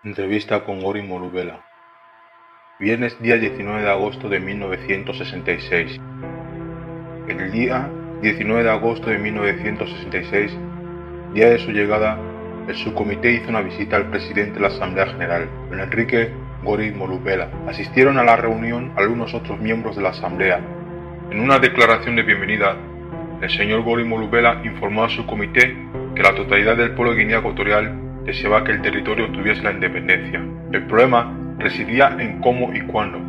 Entrevista con Gori Molubela. Viernes día 19 de agosto de 1966. El día 19 de agosto de 1966, día de su llegada, el subcomité hizo una visita al presidente de la Asamblea General, don Enrique Gori Molubela. Asistieron a la reunión algunos otros miembros de la Asamblea. En una declaración de bienvenida, el señor Gori Molubela informó al subcomité que la totalidad del pueblo de Guinea Ecuatorial deseaba que el territorio tuviese la independencia. El problema residía en cómo y cuándo.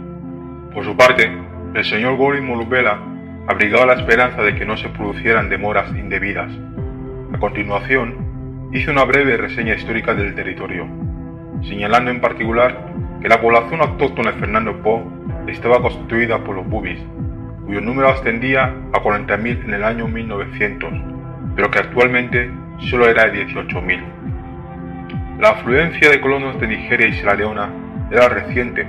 Por su parte, el señor Gori Molubela abrigaba la esperanza de que no se producieran demoras indebidas. A continuación, hizo una breve reseña histórica del territorio, señalando en particular que la población autóctona de Fernando Po estaba constituida por los bubis, cuyo número ascendía a 40.000 en el año 1900, pero que actualmente solo era de 18.000. La afluencia de colonos de Nigeria y Sierra Leona era reciente.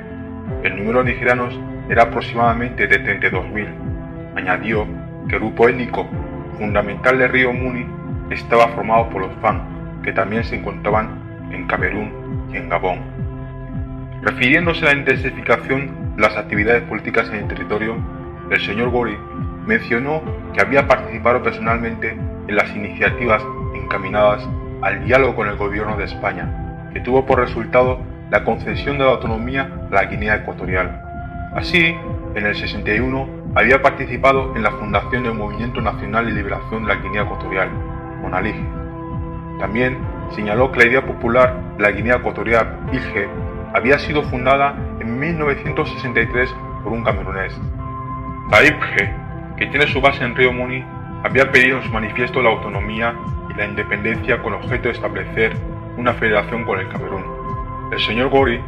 El número de nigerianos era aproximadamente de 32.000. Añadió que el grupo étnico fundamental de Río Muni estaba formado por los Fang, que también se encontraban en Camerún y en Gabón. Refiriéndose a la intensificación de las actividades políticas en el territorio, el señor Gori mencionó que había participado personalmente en las iniciativas encaminadas al diálogo con el gobierno de España, que tuvo por resultado la concesión de la autonomía a la Guinea Ecuatorial. Así, en el 61 había participado en la fundación del Movimiento Nacional de Liberación de la Guinea Ecuatorial, Monalige. También señaló que la idea popular de la Guinea Ecuatorial, ILGE, había sido fundada en 1963 por un camerunés. La ILGE, que tiene su base en Río Muni, había pedido en su manifiesto la autonomía y la independencia con objeto de establecer una federación con el Camerún. El señor Gori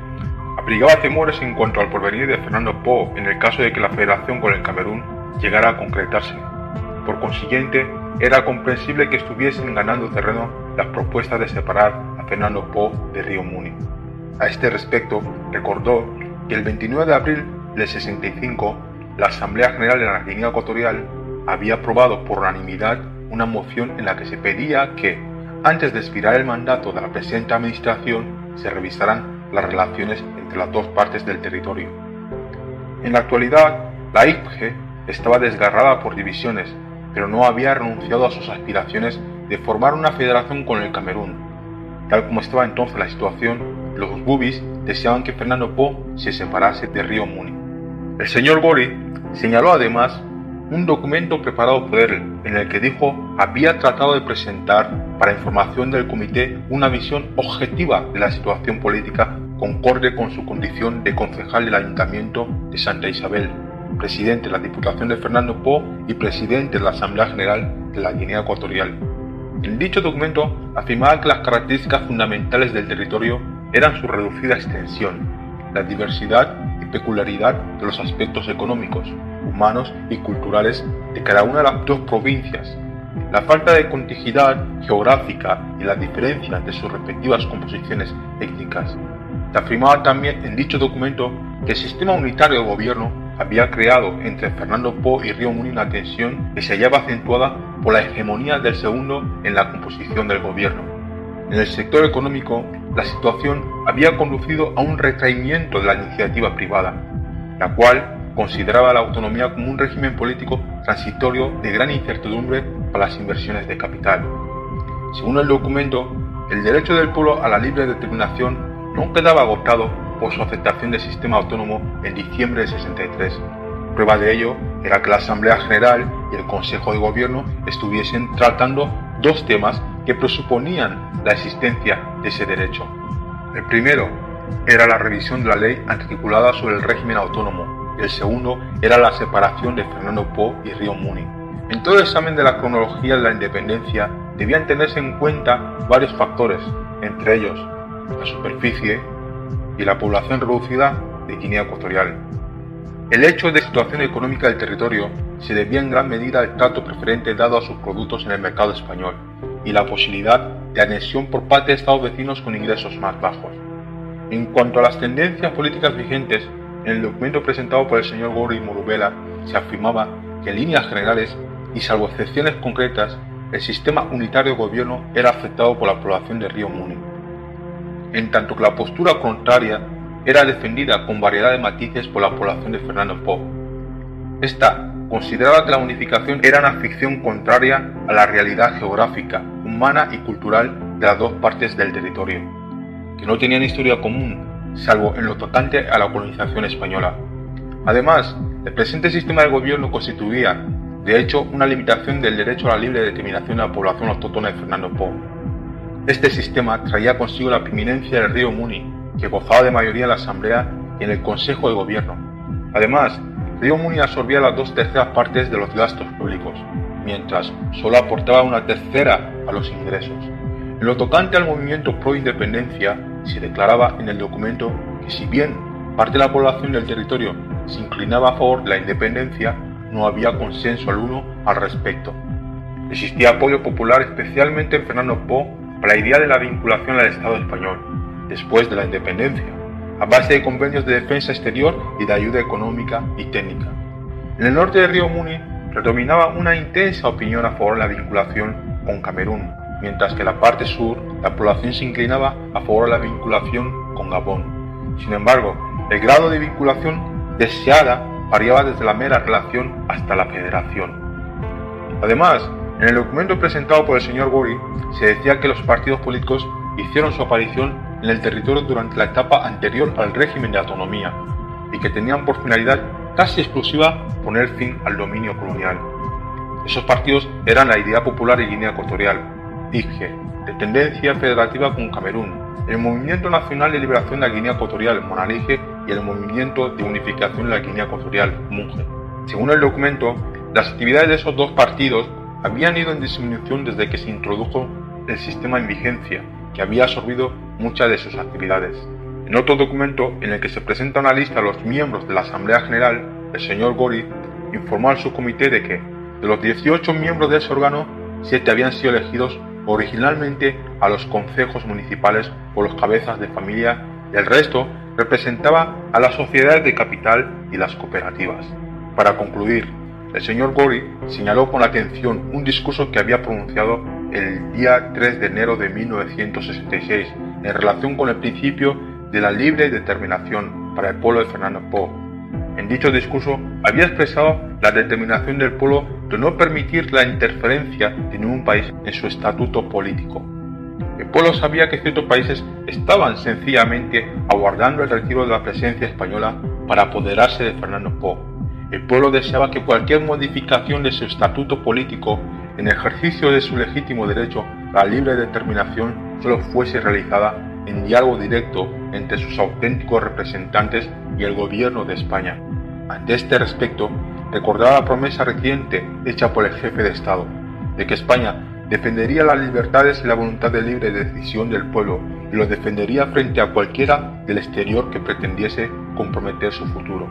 abrigaba temores en cuanto al porvenir de Fernando Po en el caso de que la federación con el Camerún llegara a concretarse. Por consiguiente, era comprensible que estuviesen ganando terreno las propuestas de separar a Fernando Po de Río Muni. A este respecto, recordó que el 29 de abril del 65, la Asamblea General de la Guinea Ecuatorial había aprobado por unanimidad una moción en la que se pedía que, antes de expirar el mandato de la presente administración, se revisaran las relaciones entre las dos partes del territorio. En la actualidad, la ILGE estaba desgarrada por divisiones, pero no había renunciado a sus aspiraciones de formar una federación con el Camerún. Tal como estaba entonces la situación, los bubis deseaban que Fernando Po se separase de Río Muni. El señor Gori señaló además un documento preparado por él, en el que dijo había tratado de presentar para información del comité una visión objetiva de la situación política concorde con su condición de concejal del Ayuntamiento de Santa Isabel, presidente de la Diputación de Fernando Po y presidente de la Asamblea General de la Guinea Ecuatorial. En dicho documento afirmaba que las características fundamentales del territorio eran su reducida extensión, la diversidad y peculiaridad de los aspectos económicos, humanos y culturales de cada una de las dos provincias, la falta de contiguidad geográfica y las diferencias de sus respectivas composiciones étnicas. Se afirmaba también en dicho documento que el sistema unitario de gobierno había creado entre Fernando Po y Río Muni una tensión que se hallaba acentuada por la hegemonía del segundo en la composición del gobierno. En el sector económico, la situación había conducido a un retraimiento de la iniciativa privada, la cual consideraba la autonomía como un régimen político transitorio de gran incertidumbre para las inversiones de capital. Según el documento, el derecho del pueblo a la libre determinación no quedaba agotado por su aceptación del sistema autónomo en diciembre de 63. Prueba de ello era que la Asamblea General y el Consejo de Gobierno estuviesen tratando dos temas que presuponían la existencia de ese derecho. El primero era la revisión de la ley articulada sobre el régimen autónomo. El segundo era la separación de Fernando Po y Río Muni. En todo el examen de la cronología de la independencia debían tenerse en cuenta varios factores, entre ellos la superficie y la población reducida de Guinea Ecuatorial. El hecho de situación económica del territorio se debía en gran medida al trato preferente dado a sus productos en el mercado español y la posibilidad de anexión por parte de estados vecinos con ingresos más bajos. En cuanto a las tendencias políticas vigentes, en el documento presentado por el señor Gori Molubela se afirmaba que en líneas generales, y salvo excepciones concretas, el sistema unitario de gobierno era aceptado por la población de Río Muni. en tanto que la postura contraria era defendida con variedad de matices por la población de Fernando Po. Esta consideraba que la unificación era una ficción contraria a la realidad geográfica, humana y cultural de las dos partes del territorio, que no tenían historia común, salvo en lo tocante a la colonización española. Además, el presente sistema de gobierno constituía, de hecho, una limitación del derecho a la libre determinación de la población autóctona de Fernando Po. Este sistema traía consigo la preeminencia del río Muni, que gozaba de mayoría en la Asamblea y en el Consejo de Gobierno. Además, el río Muni absorbía las 2/3 partes de los gastos públicos, mientras solo aportaba 1/3 a los ingresos. En lo tocante al movimiento pro independencia, se declaraba en el documento que si bien parte de la población del territorio se inclinaba a favor de la independencia, no había consenso alguno al respecto. Existía apoyo popular especialmente en Fernando Po para la idea de la vinculación al Estado español, después de la independencia, a base de convenios de defensa exterior y de ayuda económica y técnica. En el norte del río Muni predominaba una intensa opinión a favor de la vinculación con Camerún, mientras que en la parte sur la población se inclinaba a favor de la vinculación con Gabón. Sin embargo, el grado de vinculación deseada variaba desde la mera relación hasta la federación. Además, en el documento presentado por el señor Gori se decía que los partidos políticos hicieron su aparición en el territorio durante la etapa anterior al régimen de autonomía y que tenían por finalidad casi exclusiva poner fin al dominio colonial. Esos partidos eran la Idea Popular de Guinea Ecuatorial, IGE, de tendencia federativa con Camerún, el Movimiento Nacional de Liberación de la Guinea Ecuatorial, Monalige, y el Movimiento de Unificación de la Guinea Ecuatorial, MUNGE. Según el documento, las actividades de esos dos partidos habían ido en disminución desde que se introdujo el sistema en vigencia, que había absorbido muchas de sus actividades. En otro documento, en el que se presenta una lista de los miembros de la Asamblea General, el señor Gori informó al subcomité de que, de los 18 miembros de ese órgano, 7 habían sido elegidos originalmente a los concejos municipales por los cabezas de familia y el resto representaba a las sociedades de capital y las cooperativas. Para concluir, el señor Gori señaló con atención un discurso que había pronunciado el día 3 de enero de 1966 en relación con el principio de la libre determinación para el pueblo de Fernando Po. En dicho discurso había expresado la determinación del pueblo de no permitir la interferencia de ningún país en su estatuto político. El pueblo sabía que ciertos países estaban sencillamente aguardando el retiro de la presencia española para apoderarse de Fernando Po. El pueblo deseaba que cualquier modificación de su estatuto político en ejercicio de su legítimo derecho a la libre determinación solo fuese realizada en diálogo directo entre sus auténticos representantes y el gobierno de España. Ante este respecto, recordaba la promesa reciente hecha por el jefe de Estado, de que España defendería las libertades y la voluntad de libre decisión del pueblo y lo defendería frente a cualquiera del exterior que pretendiese comprometer su futuro.